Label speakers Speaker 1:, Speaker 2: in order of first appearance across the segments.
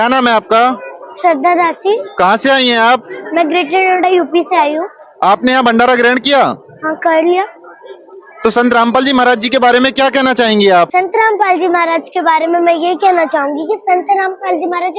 Speaker 1: क्या नाम है आपका?
Speaker 2: श्रद्धा दासी।
Speaker 1: कहाँ से आई हैं आप?
Speaker 2: मैं ग्रेटर नोएडा यूपी से आई हूँ।
Speaker 1: आपने यहाँ भंडारा ग्रहण किया?
Speaker 2: हाँ, कर लिया।
Speaker 1: तो संत रामपाल जी महाराज जी के बारे में क्या कहना चाहेंगी आप?
Speaker 2: संत रामपाल जी महाराज के बारे में मैं ये कहना चाहूंगी कि संत रामपाल जी महाराज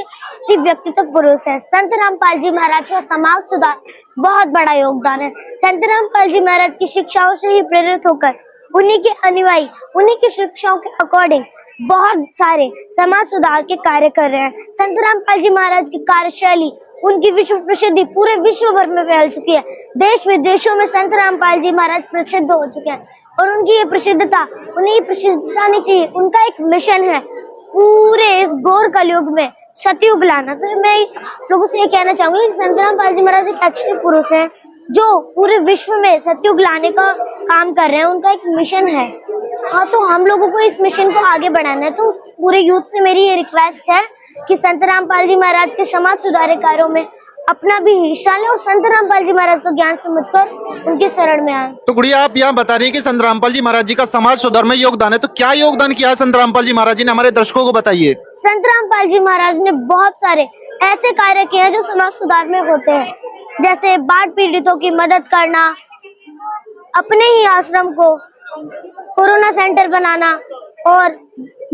Speaker 2: एक व्यक्तित्व पुरुष है। संत रामपाल जी महाराज का समाज सुधार बहुत बड़ा योगदान है। संत रामपाल जी महाराज की शिक्षाओं से ही प्रेरित होकर उन्हीं के अनुयायी उन्हीं की शिक्षाओं के अकॉर्डिंग बहुत सारे समाज सुधार के कार्य कर रहे हैं। संत रामपाल जी महाराज की कार्यशैली, उनकी विश्व प्रसिद्धि पूरे विश्व भर में फैल चुकी है। देश विदेशों में संत रामपाल जी महाराज प्रसिद्ध हो चुके हैं और उनकी ये प्रसिद्धता उन्हें प्रसिद्धता नहीं चाहिए। उनका एक मिशन है पूरे इस घोर कलयुग में सतयुग लाना। तो मैं लोगों से ये कहना चाहूंगी कि संत रामपाल जी महाराज एक अच्छे पुरुष हैं जो पूरे विश्व में सतयुग लाने का काम कर रहे हैं। उनका एक मिशन है। हाँ, तो हम लोगों को इस मिशन को आगे बढ़ाना है। तो पूरे यूथ से मेरी ये रिक्वेस्ट है कि संत रामपाल जी महाराज के समाज सुधार कार्यों में अपना भी हिस्सा लें और संत रामपाल जी महाराज का ज्ञान समझकर उनके शरण में आए।
Speaker 1: तो गुड़िया, आप यहाँ बता रही है कि संत रामपाल जी महाराज जी का समाज सुधार में योगदान है, तो क्या योगदान किया है संत रामपाल जी महाराज जी ने? हमारे दर्शकों को बताइए।
Speaker 2: संत रामपाल जी महाराज ने बहुत सारे ऐसे कार्य किए हैं जो समाज सुधार में होते हैं, जैसे बाढ़ पीड़ितों की मदद करना, अपने ही आश्रम को कोरोना सेंटर बनाना और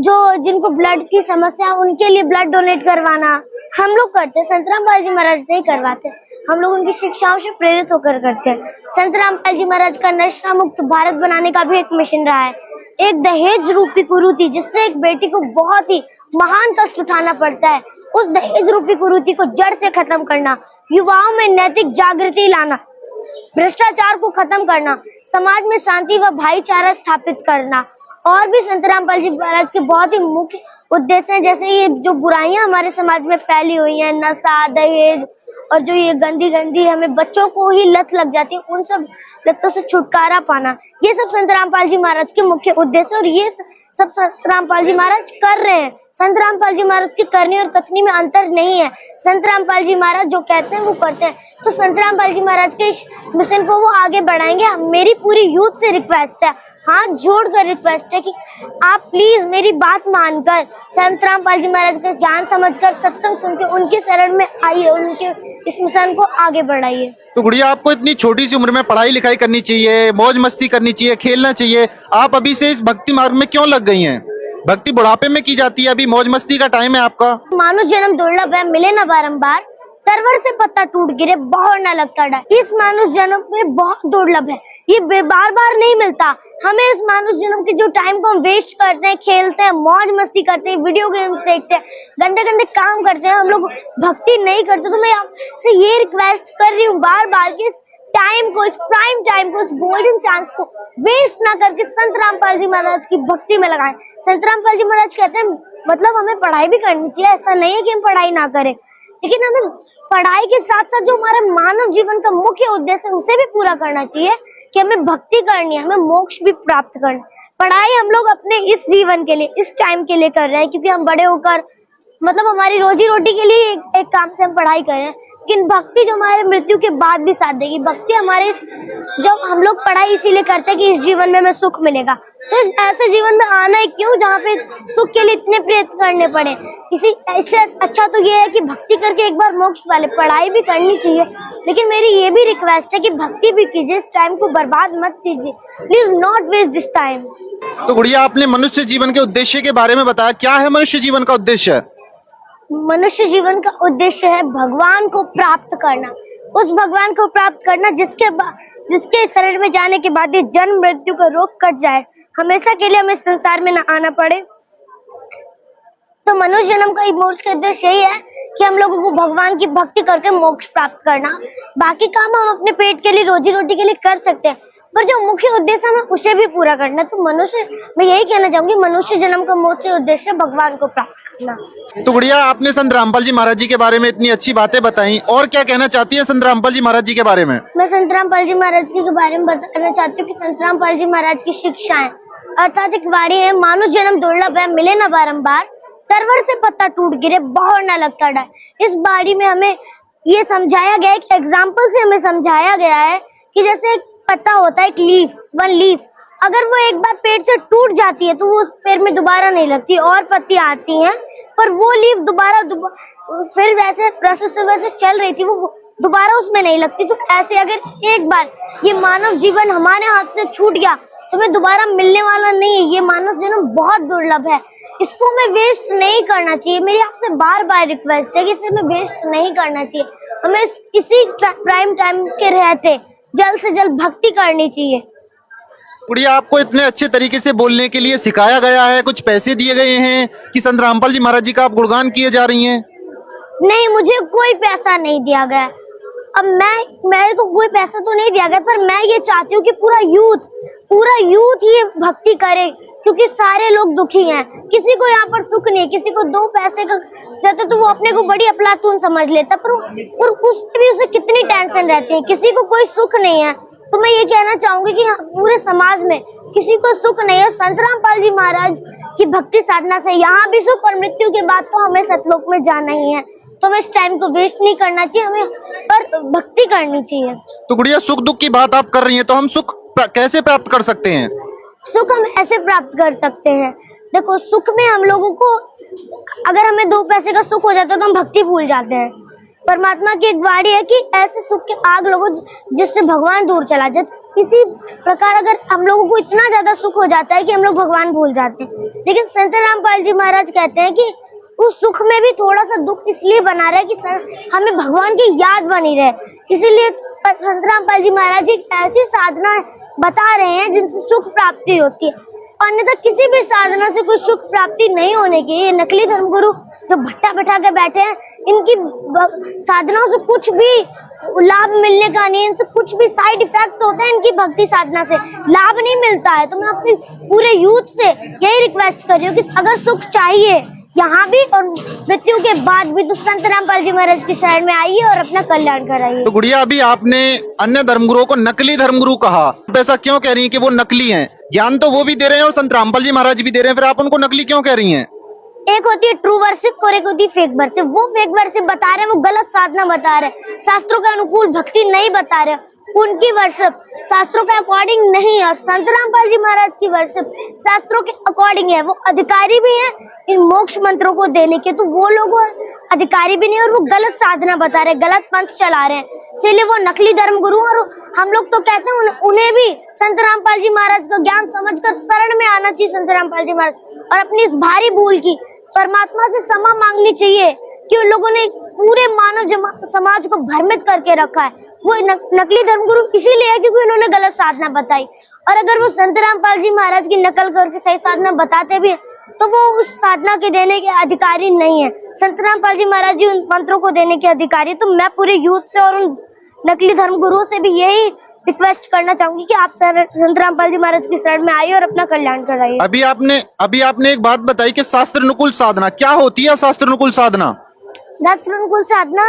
Speaker 2: जो जिनको ब्लड की समस्या उनके लिए ब्लड डोनेट करवाना हम लोग करते हैं। संत रामपाल जी महाराज से ही करवाते हैं। हम लोग उनकी शिक्षाओं से प्रेरित होकर करते हैं। संत रामपाल जी महाराज का नशा मुक्त भारत बनाने का भी एक मिशन रहा है। एक दहेज रूपी कुरीति जिससे एक बेटी को बहुत ही महान कष्ट उठाना पड़ता है, उस दहेज रूपी कुरीति को जड़ से खत्म करना, युवाओं में नैतिक जागृति लाना, भ्रष्टाचार को खत्म करना, समाज में शांति व भाईचारा स्थापित करना और भी संत रामपाल जी महाराज के बहुत ही मुख्य उद्देश्य हैं। जैसे ये जो बुराइयां हमारे समाज में फैली हुई हैं, नशा, दहेज और जो ये गंदी गंदी हमें बच्चों को ही लत लग जाती है, उन सब लतों से छुटकारा पाना, ये सब संत रामपाल जी महाराज के मुख्य उद्देश्य और ये सब संत रामपाल जी महाराज कर रहे हैं। संत रामपाल जी महाराज की करनी और कथनी में अंतर नहीं है। संत रामपाल जी महाराज जो कहते हैं वो करते हैं। तो संत रामपाल जी महाराज के इस मिशन को वो आगे बढ़ाएंगे। मेरी पूरी यूथ से रिक्वेस्ट है, हाथ जोड़कर रिक्वेस्ट है कि आप प्लीज मेरी बात मानकर संत रामपाल जी महाराज का ज्ञान समझकर सत्संग सुन के उनकी शरण में आइए, उनके इस मिशन को आगे बढ़ाइए।
Speaker 1: तो गुड़िया, आपको इतनी छोटी सी उम्र में पढ़ाई लिखाई करनी चाहिए, मौज मस्ती करनी चाहिए, खेलना चाहिए, आप अभी से इस भक्ति मार्ग में क्यों लग गई हैं? भक्ति बुढ़ापे में की जाती है, अभी मौज मस्ती का टाइम है आपका।
Speaker 2: मानुष जन्म दुर्लभ है, मिले न बारंबार, तरवर से पत्ता टूट गिरे बहर न लगता डर। इस मानुष जन्म में बहुत दुर्लभ है, ये बार बार नहीं मिलता। हमें इस मानुष जन्म के जो टाइम को हम वेस्ट करते हैं, खेलते हैं, मौज मस्ती करते हैं, वीडियो गेम्स देखते हैं, गंदे गंदे काम करते हैं, हम लोग भक्ति नहीं करते। तो मैं आपसे ये रिक्वेस्ट कर रही हूँ बार बार कि इस टाइम को, इस प्राइम टाइम को, इस गोल्डन चांस को वेस्ट ना करके संत रामपाल जी महाराज की भक्ति में लगाएं। संत रामपाल जी महाराज कहते हैं मतलब हमें पढ़ाई भी करनी चाहिए, ऐसा नहीं है कि हम पढ़ाई ना करें, लेकिन हमें पढ़ाई के साथ साथ जो हमारे मानव जीवन का मुख्य उद्देश्य है उसे भी पूरा करना चाहिए कि हमें भक्ति करनी है, हमें मोक्ष भी प्राप्त करना है। पढ़ाई हम लोग अपने इस जीवन के लिए, इस टाइम के लिए कर रहे हैं क्योंकि हम बड़े होकर मतलब हमारी रोजी रोटी के लिए एक काम से हम पढ़ाई कर रहे हैं, लेकिन भक्ति जो हमारे मृत्यु के बाद भी साथ देगी। भक्ति हमारे जो हम लोग पढ़ाई इसीलिए करते हैं कि इस जीवन में हमें सुख मिलेगा। तो इस ऐसे जीवन में आना है क्यों जहाँ पे सुख के लिए इतने प्रयत्न करने पड़े। इससे अच्छा तो ये है कि भक्ति करके एक बार मोक्ष वाले। पढ़ाई भी करनी चाहिए, लेकिन मेरी ये भी रिक्वेस्ट है कि भक्ति भी कीजिए, इस टाइम को बर्बाद मत कीजिए, please not waste this time.
Speaker 1: तो गुड़िया, आपने मनुष्य जीवन के उद्देश्य के बारे में बताया, क्या है मनुष्य जीवन का उद्देश्य?
Speaker 2: मनुष्य जीवन का उद्देश्य है भगवान को प्राप्त करना, उस भगवान को प्राप्त करना जिसके शरीर में जाने के बाद ही जन्म मृत्यु का रोग कट जाए, हमेशा के लिए हमें संसार में न आना पड़े। तो मनुष्य जन्म का मुख्य उद्देश्य यही है कि हम लोगों को भगवान की भक्ति करके मोक्ष प्राप्त करना। बाकी काम हम अपने पेट के लिए, रोजी रोटी के लिए कर सकते हैं, पर जो मुख्य उद्देश्य है उसे भी पूरा करना। तो मैं यही कहना चाहूंगी, मनुष्य जन्म का मुख्य उद्देश्य भगवान को प्राप्त करना।
Speaker 1: तो गुड़िया, आपने संत रामपाल जी महाराज जी के बारे में इतनी अच्छी बातें बताई, और क्या कहना चाहती है संत रामपाल जी महाराज जी के बारे में?
Speaker 2: मैं संत रामपाल जी महाराज जी के बारे में बताना चाहती हूँ कि संत रामपाल जी महाराज की शिक्षाएं अर्थात एक वाणी है, मानुष जन्म दुर्लभ है, मिले न बारंबार, तरवर से पत्ता टूट गिरे बहर न लगता डर। इस बाड़ी में हमें ये समझाया गया है, एक एग्जाम्पल से हमें समझाया गया है कि जैसे एक पत्ता होता है, एक लीफ, वन लीफ, अगर वो एक बार पेड़ से टूट जाती है तो वो उस पेड़ में दोबारा नहीं लगती, और पत्तियां आती हैं, पर वो लीफ दोबारा फिर वैसे प्रोसेस से वैसे चल रही थी, वो दोबारा उसमें नहीं लगती। तो ऐसे अगर एक बार ये मानव जीवन हमारे हाथ से छूट गया तो हमें दोबारा मिलने वाला नहीं है। ये मानव जन्म बहुत दुर्लभ है, इसको हमें वेस्ट नहीं करना चाहिए। मेरी आपसे बार बार रिक्वेस्ट है कि इसे हमें वेस्ट नहीं करना चाहिए। हमें इसी प्राइम टाइम के रहते जल्द से जल्द भक्ति करनी चाहिए।
Speaker 1: गुड़िया, आपको इतने अच्छे तरीके से बोलने के लिए सिखाया गया है, कुछ पैसे दिए गए हैं कि संत रामपाल जी महाराज जी का आप गुणगान किए जा रही हैं?
Speaker 2: नहीं, मुझे कोई पैसा नहीं दिया गया। अब मेरे को कोई पैसा तो नहीं दिया गया, पर मैं ये चाहती हूँ कि पूरा यूथ ये भक्ति करे, क्योंकि सारे लोग दुखी हैं। किसी को यहाँ पर सुख नहीं है, किसी को 2 पैसे का जाता तो वो अपने को बड़ी अफलातून समझ लेता, पर उसमें भी उसे कितनी टेंशन रहती है। किसी को कोई सुख नहीं है। तो मैं ये कहना चाहूंगी कि पूरे समाज में किसी को सुख नहीं है। संत रामपाल जी महाराज की भक्ति साधना से यहाँ भी सुख, और मृत्यु के बाद तो हमें सतलोक में जाना ही है। तो हमें इस टाइम को वेस्ट नहीं करना चाहिए, हमें पर भक्ति करनी चाहिए।
Speaker 1: तो गुड़िया, सुख दुख की बात आप कर रही हैं, तो हम सुख कैसे प्राप्त कर सकते हैं?
Speaker 2: सुख हम ऐसे प्राप्त कर सकते हैं, देखो, सुख में हम लोगों को, अगर हमें 2 पैसे का सुख हो जाता है तो हम भक्ति भूल जाते हैं। परमात्मा की एक वाणी है कि ऐसे सुख के आग लगो जिससे भगवान दूर चला जाए। इसी प्रकार अगर हम लोगों को इतना ज्यादा सुख हो जाता है कि हम लोग भगवान भूल जाते हैं। लेकिन संत रामपाल जी महाराज कहते हैं कि उस सुख में भी थोड़ा सा दुख इसलिए बना रहा है कि हमें भगवान की याद बनी रहे। इसीलिए संत रामपाल जी महाराज जी ऐसी साधना बता रहे हैं जिनसे सुख प्राप्ति होती है, अन्यथा किसी भी साधना से कोई सुख प्राप्ति नहीं होने की। ये नकली धर्मगुरु जो भट्टा बैठा के बैठे हैं, इनकी साधनाओं से कुछ भी लाभ मिलने का नहीं है, इनसे कुछ भी साइड इफेक्ट होता है। इनकी भक्ति साधना से लाभ नहीं मिलता है। तो मैं आपसे पूरे यूथ से यही रिक्वेस्ट कर रही हूँ कि अगर सुख चाहिए यहाँ भी और मृत्यु के बाद भी, तो संत रामपाल जी महाराज की शरण में आइए और अपना कल्याण कराइए।
Speaker 1: तो गुड़िया, अभी आपने अन्य धर्मगुरुओं को नकली धर्मगुरु कहा, ऐसा क्यों कह रही हैं कि वो नकली हैं? ज्ञान तो वो भी दे रहे हैं और संत रामपाल जी महाराज भी दे रहे हैं, फिर आप उनको नकली क्यों कह रही हैं?
Speaker 2: एक होती है ट्रू वर्शिप और एक होती है फेक वर्शिप। वो फेक वर्शिप बता रहे हैं, वो गलत साधना बता रहे हैं, शास्त्रों के अनुकूल भक्ति नहीं बता रहे। उनकी वर्शिप शास्त्रों के अकॉर्डिंग नहीं है, और संत रामपाल जी महाराज की वर्शिप शास्त्रों के अकॉर्डिंग है। वो अधिकारी भी हैं इन मोक्ष मंत्रों को देने के, तो वो लोग अधिकारी भी नहीं, और वो गलत साधना बता रहे हैं, गलत पंथ चला रहे हैं, इसीलिए वो नकली धर्मगुरु। और हम लोग तो कहते हैं उन्हें भी संत रामपाल जी महाराज का ज्ञान समझकर शरण में आना चाहिए संत रामपाल जी महाराज, और अपनी इस भारी भूल की परमात्मा से क्षमा मांगनी चाहिए कि उन लोगों ने पूरे मानव समाज को भ्रमित करके रखा है। वो नकली धर्मगुरु इसीलिए है क्योंकि उन्होंने गलत साधना बताई, और अगर वो संत रामपाल जी महाराज की नकल करके सही साधना बताते भी तो वो उस साधना के देने के अधिकारी नहीं है। संत रामपाल जी महाराज जी उन मंत्रों को देने के अधिकारी। तो मैं पूरे यूथ से और उन नकली धर्मगुरुओं से भी यही रिक्वेस्ट करना चाहूंगी कि आप संत रामपाल जी महाराज की शरण में आइए और अपना कल्याण कराइए।
Speaker 1: अभी आपने एक बात बताई कि शास्त्र अनुकूल साधना क्या होती है? शास्त्र अनुकूल साधना,
Speaker 2: शास्त्र अनुकूल साधना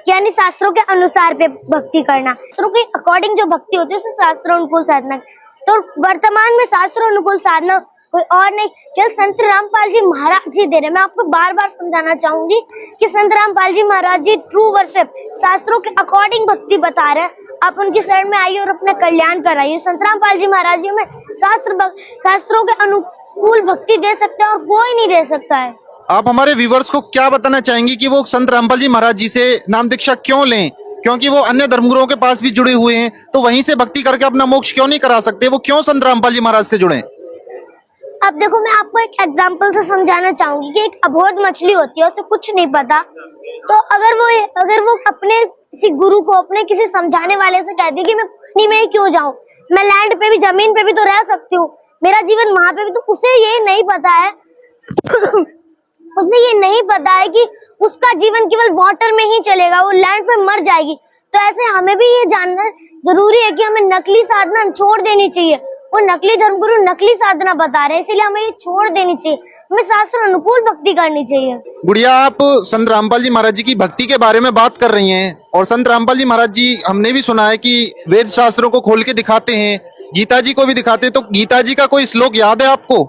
Speaker 2: यानी शास्त्रों के अनुसार पे भक्ति करना, शास्त्रों के अकॉर्डिंग जो भक्ति होती है उसे शास्त्र अनुकूल साधना। तो वर्तमान में शास्त्र अनुकूल साधना कोई और नहीं, केवल संत रामपाल जी महाराज जी दे रहे। मैं आपको बार बार समझाना चाहूंगी कि संत रामपाल जी महाराज जी ट्रू वर्शिप शास्त्रों के अकॉर्डिंग भक्ति बता रहे हैं। आप उनकी शरण में आइए और अपना कल्याण कराइए। संत रामपाल जी महाराज जी में शास्त्रों के अनुकूल भक्ति दे सकते हैं और कोई नहीं दे सकता है।
Speaker 1: आप हमारे व्यूवर्स को क्या बताना चाहेंगी कि वो संत रामपाल जी महाराज जी से नाम दीक्षा क्यों लें? क्योंकि वो अन्य धर्मगुरुओं के पास भी जुड़े हुए हैं, तो वहीं से भक्ति करके अपना मोक्ष क्यों नहीं करा सकते? वो क्यों संत रामपाल जी महाराज से जुड़े?
Speaker 2: अब देखो, मैं आपको एक एग्जांपल से समझाना चाहूंगी कि एक अबोध मछली होती है, उसे कुछ नहीं पता। तो अगर वो अपने किसी गुरु को, अपने किसी समझाने वाले से कहती है कि मैं पानी में ही क्यों जाऊं, मैं लैंड पे भी, जमीन पे भी तो रह सकती हूँ, मेरा जीवन वहां पे भी, तो उसे ये नहीं पता है उसे ये नहीं पता है कि उसका जीवन केवल वाटर में ही चलेगा, वो लैंड पे मर जाएगी। तो ऐसे हमें भी ये जानना जरूरी है कि हमें नकली साधना छोड़ देनी चाहिए। वो नकली धर्मगुरु नकली साधना बता रहे हैं, इसीलिए हमें ये छोड़ देनी चाहिए, हमें शास्त्र अनुकूल भक्ति करनी चाहिए।
Speaker 1: गुड़िया, आप संत रामपाल जी महाराज जी की भक्ति के बारे में बात कर रही हैं, और संत रामपाल जी महाराज जी हमने भी सुना है कि वेद शास्त्रों को खोल के दिखाते हैं, गीता जी को भी दिखाते हैं। तो गीता जी का कोई श्लोक याद है आपको?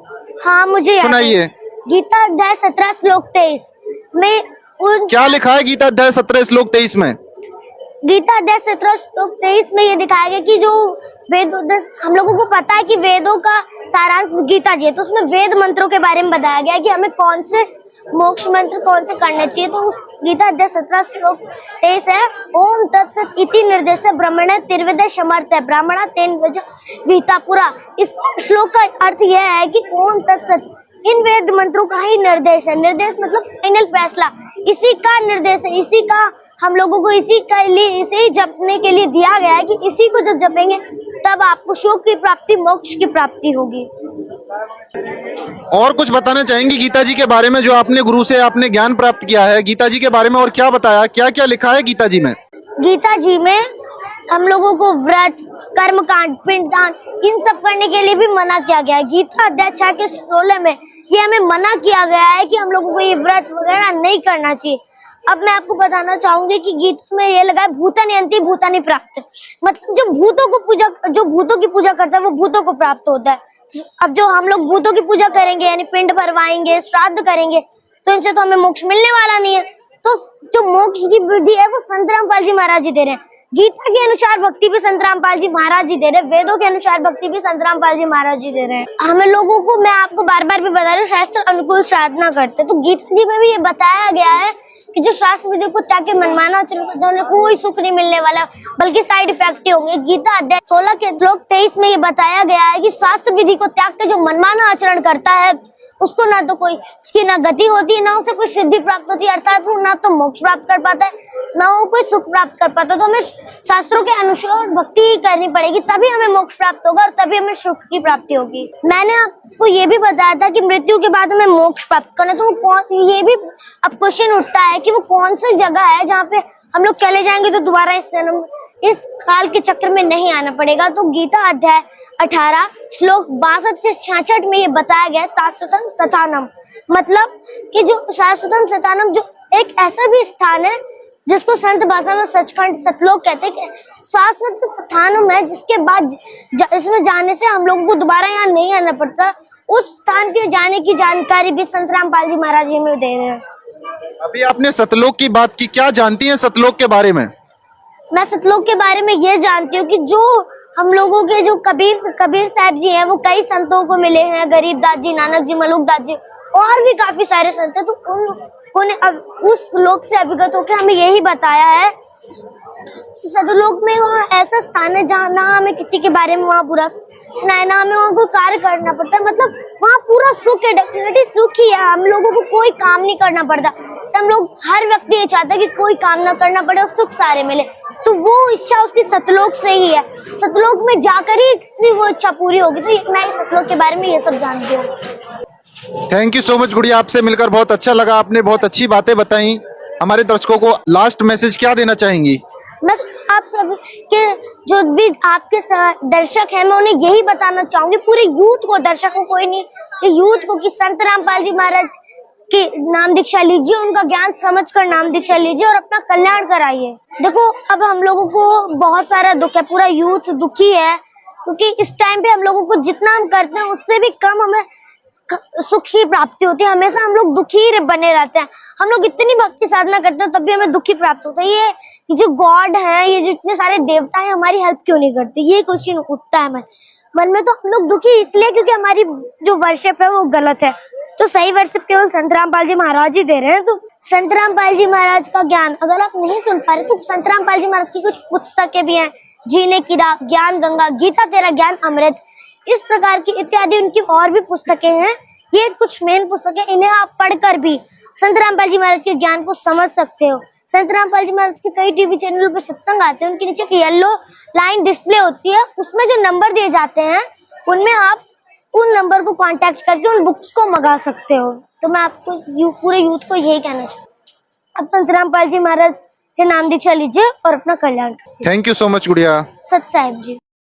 Speaker 2: हाँ, मुझे याद है।
Speaker 1: सुनाइए।
Speaker 2: गीता अध्याय 17 श्लोक 23 में
Speaker 1: क्या लिखा है? गीता अध्याय 17 श्लोक 23 में
Speaker 2: गीता अध्याय 17 श्लोक 23 में ये दिखाया गया कि जो वेद, हम लोगों को पता है कि वेदों का सारांश गीता जी है, तो उसमें वेद मंत्रों के बारे में बताया गया है कि हमें कौन से मोक्ष मंत्र कौन से करने चाहिए। तो उस गीता अध्याय 17 श्लोक 23 है, ओम तत्सत इति निर्देश ब्रह्मण तिर्विद समर्थ है ब्राह्मणा तेन वज गीता पुरा। इस श्लोक का अर्थ यह है कि ओम तत्सत इन वेद मंत्रों का ही निर्देश है। निर्देश मतलब फाइनल फैसला, इसी का निर्देश है, इसी का हम लोगों को इसी के लिए, इसे ही जपने के लिए दिया गया है कि इसी को जब जपेंगे तब आपको सुख की प्राप्ति, मोक्ष की प्राप्ति होगी।
Speaker 1: और कुछ बताना चाहेंगी गीता जी के बारे में, जो आपने गुरु से आपने ज्ञान प्राप्त किया है गीता जी के बारे में, और क्या बताया, क्या क्या लिखा है गीता जी में?
Speaker 2: गीता जी में हम लोगों को व्रत, कर्मकांड, पिंडदान इन सब करने के लिए भी मना किया गया है। गीता अध्याय 6 के 16 में ये हमें मना किया गया है कि हम लोगों को ये व्रत वगैरह नहीं करना चाहिए। अब मैं आपको बताना चाहूंगी कि गीता में ये लगा है भूतानि अंति भूतानि प्राप्त, मतलब जो भूतों की पूजा करता है वो भूतों को प्राप्त होता है। अब जो हम लोग भूतों की पूजा करेंगे यानी पिंड भरवाएंगे, श्राद्ध करेंगे, तो इनसे तो हमें मोक्ष मिलने वाला नहीं है। तो जो मोक्ष की वृद्धि है वो संत रामपाल जी महाराज जी दे रहे हैं। गीता के अनुसार भक्ति भी संत रामपाल जी महाराज जी दे रहे हैं, वेदों के अनुसार भक्ति भी संत रामपाल जी महाराज जी दे रहे हैं। हमें लोगों को, मैं आपको बार बार भी बता रही हूँ, शास्त्र अनुकूल साधना करते, तो गीता जी में भी ये बताया गया है कि जो शास्त्र विधि को त्याग के मनमाना आचरण करते हैं उन्हें कोई सुख नहीं मिलने वाला, बल्कि साइड इफेक्ट ही होंगे। गीता अध्याय 16 के श्लोक 23 में ये बताया गया है कि शास्त्र विधि को त्याग के जो मनमाना आचरण करता है उसको ना तो कोई, उसकी ना गति होती है, ना उसे कोई सिद्धि प्राप्त होती है, अर्थात वो ना तो मोक्ष प्राप्त कर पाता है, ना वो कोई सुख प्राप्त कर पाता है। तो हमें शास्त्रों के अनुसार भक्ति ही करनी पड़ेगी, तभी हमें मोक्ष प्राप्त होगा और तभी हमें सुख की प्राप्ति होगी। मैंने आपको ये भी बताया था कि मृत्यु के बाद हमें मोक्ष प्राप्त करना, तो वो ये भी अब क्वेश्चन उठता है कि वो कौन सी जगह है जहाँ पे हम लोग चले जाएंगे तो दोबारा इस काल के चक्र में नहीं आना पड़ेगा। तो गीता अध्याय 18 श्लोक 62 से 66 में ये बताया गया शाश्वतम सतानम, मतलब कि जो शाश्वतम सतानम जो एक ऐसा भी स्थान है जिसको संत भाषा में सचखंड सतलोक कहते हैं, कि शाश्वत स्थानम है जिसके बाद इसमें जाने से हम लोगों को दोबारा यहाँ नहीं आना पड़ता। उस स्थान के जाने की जानकारी भी संत रामपाल जी महाराज जी हमें दे रहे हैं।
Speaker 1: अभी आपने सतलोक की बात की, क्या जानती हैं सतलोक के बारे में?
Speaker 2: मैं सतलोक के बारे में ये जानती हूँ कि जो हम लोगों के जो कबीर साहब जी हैं वो कई संतों को मिले हैं, गरीबदास जी, नानक जी, मलुकदास जी और भी काफी सारे संत हैं। तो उन्हें अब उस लोक से अवगत होकर हमें यही बताया है सतलोक में वहाँ ऐसा स्थान है जहाँ ना हमें किसी के बारे में वहाँ बुरा सुना है, ना हमें वहाँ कोई कार्य करना पड़ता है, मतलब वहाँ पूरा सुख है, डेफिनेटली सुख ही है। हम लोगों को कोई काम नहीं करना पड़ता। तो हम लोग, हर व्यक्ति ये चाहता है कि कोई काम ना करना पड़े और सुख सारे मिले, तो वो इच्छा उसकी सतलोक से ही है। सतलोक में जाकर ही इसकी वो इच्छा पूरी होगी। तो मैं सतलोक के बारे में ये सब जानती हूँ।
Speaker 1: थैंक यू सो मच गुड़िया, आपसे मिलकर बहुत अच्छा लगा, आपने बहुत अच्छी बातें बताई। हमारे दर्शकों को लास्ट मैसेज क्या देना चाहेंगी?
Speaker 2: बस आप सब के जो भी आपके दर्शक हैं, मैं उन्हें यही बताना चाहूंगी, पूरे यूथ को, दर्शकों को ही नहीं, यूथ को, कि संत रामपाल जी महाराज की नाम दीक्षा लीजिए, उनका ज्ञान समझकर नाम दीक्षा लीजिए और अपना कल्याण कराइए। देखो अब हम लोगों को बहुत सारा दुख है, पूरा यूथ दुखी है, क्योंकि इस टाइम पे हम लोगों को जितना हम करते हैं उससे भी कम हमें सुख की प्राप्ति होती है। हमेशा हम लोग दुखी बने रहते हैं। हम लोग इतनी भक्ति साधना करते हैं तब भी हमें दुखी प्राप्त होता है। ये जो गॉड है, ये जो इतने सारे देवता हैं, हमारी हेल्प क्यों नहीं करते, ये क्वेश्चन उठता है मन में। तो हम लोग दुखी इसलिए क्योंकि हमारी जो वर्शिप है वो गलत है। तो सही वर्शिप केवल संत रामपाल जी महाराज ही दे रहे हैं। तो संत रामपाल जी महाराज का ज्ञान अगर आप नहीं सुन पा रहे तो संत रामपाल जी महाराज की कुछ पुस्तकें भी हैं, जीने की राह, ज्ञान गंगा, गीता तेरा ज्ञान अमृत, इस प्रकार की इत्यादि उनकी और भी पुस्तकें हैं। ये कुछ मेन पुस्तकें, इन्हें आप पढ़कर भी संत रामपाल जी महाराज के ज्ञान को समझ सकते हो। संत रामपाल जी महाराज के कई टीवी चैनलों पर सत्संग आते हैं, उनके नीचे एक येलो लाइन डिस्प्ले होती है, उसमें जो नंबर दिए जाते हैं उनमें आप उन नंबर को कांटेक्ट करके उन बुक्स को मंगा सकते हो। तो मैं आपको पूरे यूथ को यही कहना चाहूँ, अब संत रामपाल जी महाराज से नाम दीक्षा लीजिए और अपना कल्याण कीजिए।
Speaker 1: थैंक यू सो मच गुड़िया।
Speaker 2: सत साहिब जी।